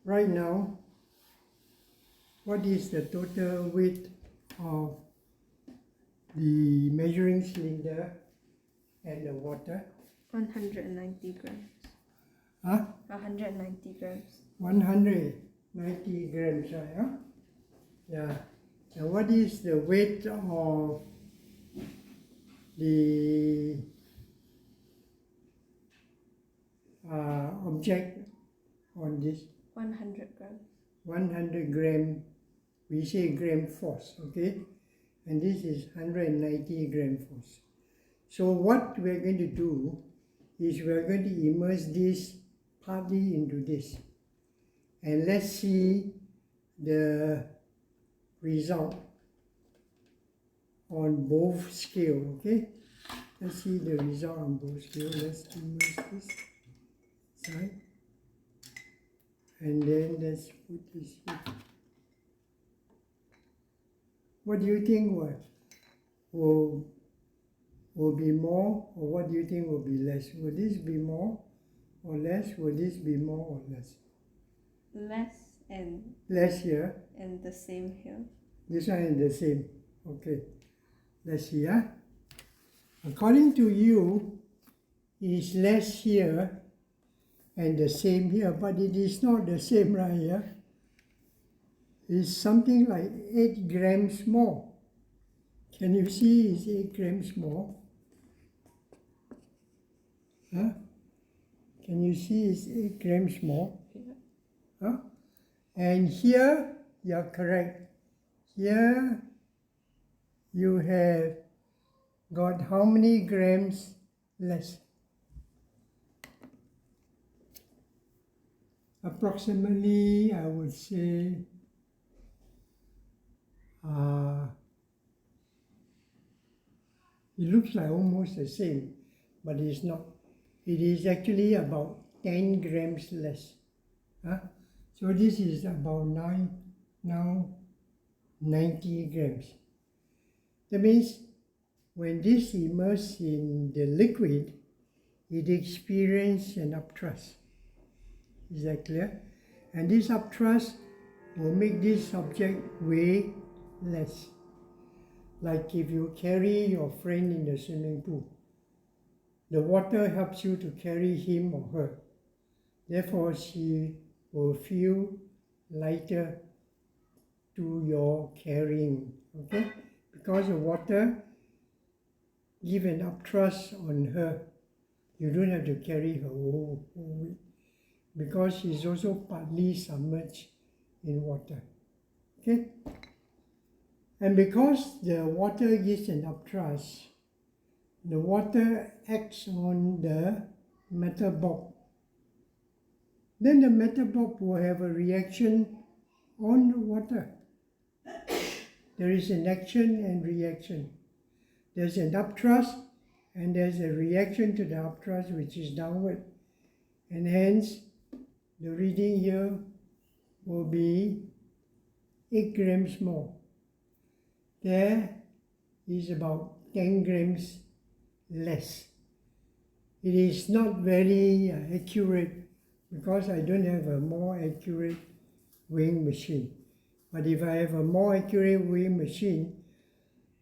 Right now, what is the total weight of the measuring cylinder and the water? 190 grams. Huh? 190 grams. 190 grams, right? Huh? Yeah. And what is the weight of the object on this? 100 grams. 100 gram, we say gram force, okay? And this is 190 gram force. So what we're going to do is we're going to immerse this partly into this. And let's see the result on both scale, okay? Let's see the result on both scale. Let's immerse this side. And then let's put this here. What do you think will be more, or what do you think will be less? Will this be more or less? Will this be more or less? Less and Less here. and the same here. This one is the same. Okay. Let's see. According to you, is less here and the same here, but it is not the same right here. It's something like 8 grams more. Can you see it's 8 grams more? Huh? Can you see it's 8 grams more? Huh? And here, you're correct. Here, you have got how many grams less? Approximately, I would say, it looks like almost the same, but it's not. It is actually about 10 grams less. Huh? So this is about 90 grams. That means when this immerses in the liquid, it experiences an upthrust. Is that clear? And this upthrust will make this object weigh less. Like if you carry your friend in the swimming pool, the water helps you to carry him or her. Therefore, she will feel lighter to your carrying, okay? Because the water give an upthrust on her. You don't have to carry her whole weight, because she's also partly submerged in water, okay? And because the water gives an upthrust, the water acts on the metal bulb. Then the metal bulb will have a reaction on the water. There is an action and reaction. There's an upthrust and there's a reaction to the upthrust, which is downward. And hence, the reading here will be 8 grams more. There is about 10 grams less. It is not very accurate, because I don't have a more accurate weighing machine. But if I have a more accurate weighing machine,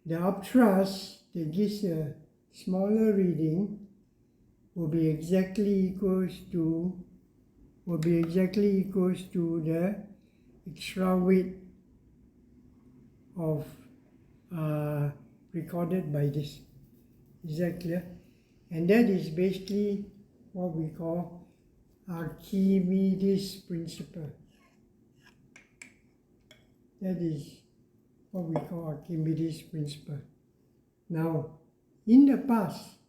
the upthrust that gives a smaller reading will be exactly equals to the extra weight of recorded by this. Is that clear? And that is basically what we call Archimedes principle. That is what we call Archimedes principle. Now, in the past,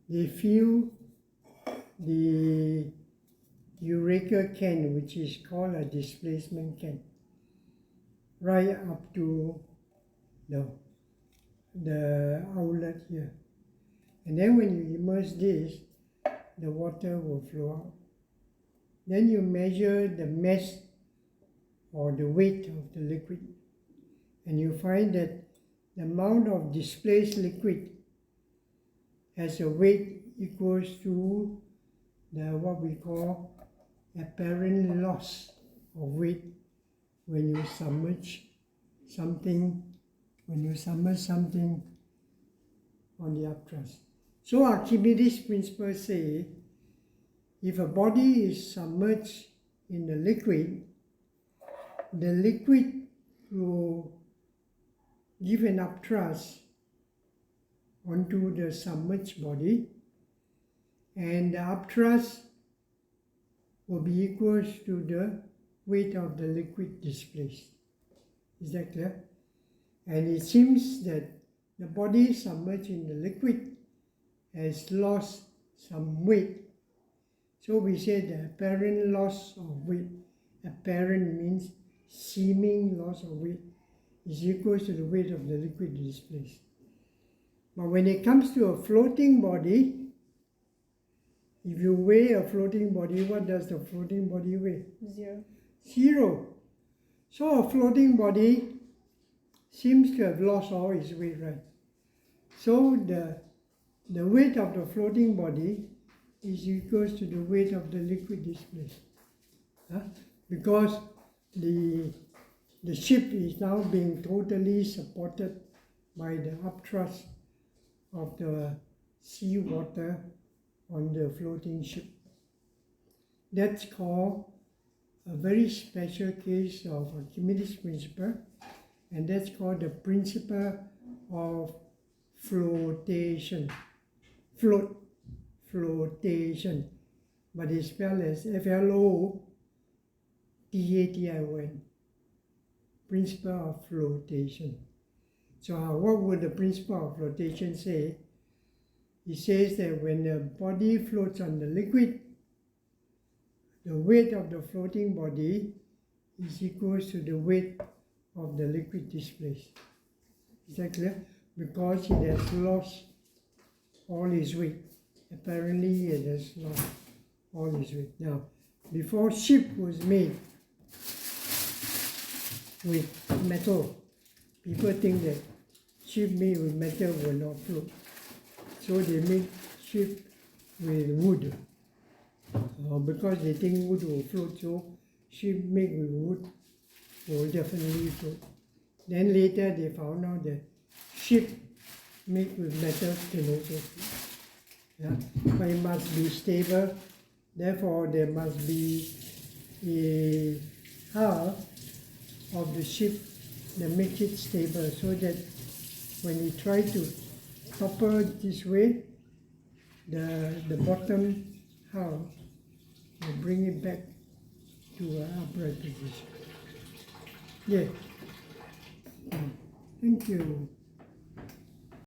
they fill the Eureka can, which is called a displacement can, right up to the outlet here. And then when you immerse this, the water will flow out. Then you measure the mass or the weight of the liquid, and you find that the amount of displaced liquid has a weight equals to the what we call apparent loss of weight when you submerge something on the upthrust. So Archimedes' principle say if a body is submerged in the liquid will give an upthrust onto the submerged body, and the upthrust will be equal to the weight of the liquid displaced. Is that clear? And it seems that the body submerged in the liquid has lost some weight. So we say the apparent loss of weight, apparent means seeming loss of weight, is equal to the weight of the liquid displaced. But when it comes to a floating body, if you weigh a floating body, what does the floating body weigh? 0. 0. So a floating body seems to have lost all its weight, right? So the weight of the floating body is equal to the weight of the liquid displaced. Because the ship is now being totally supported by the upthrust of the sea water on the floating ship. That's called a very special case of Archimedes' principle, and that's called the principle of flotation. Flotation, but it's spelled as Flotation. Principle of flotation. So what would the principle of flotation say? It says that when the body floats on the liquid, the weight of the floating body is equal to the weight of the liquid displaced. Is that clear? Because it has lost all its weight. Apparently it has lost all its weight. Now, before ship was made with metal, people think that ship made with metal will not float. So they make ship with wood. Because they think wood will float, so ship made with wood will definitely float. Then later they found out that ship made with metal can also float. But it must be stable, therefore there must be a hull of the ship that makes it stable, so that when you try to topple this way, the bottom hull will bring it back to an upright position. Yeah. Thank you.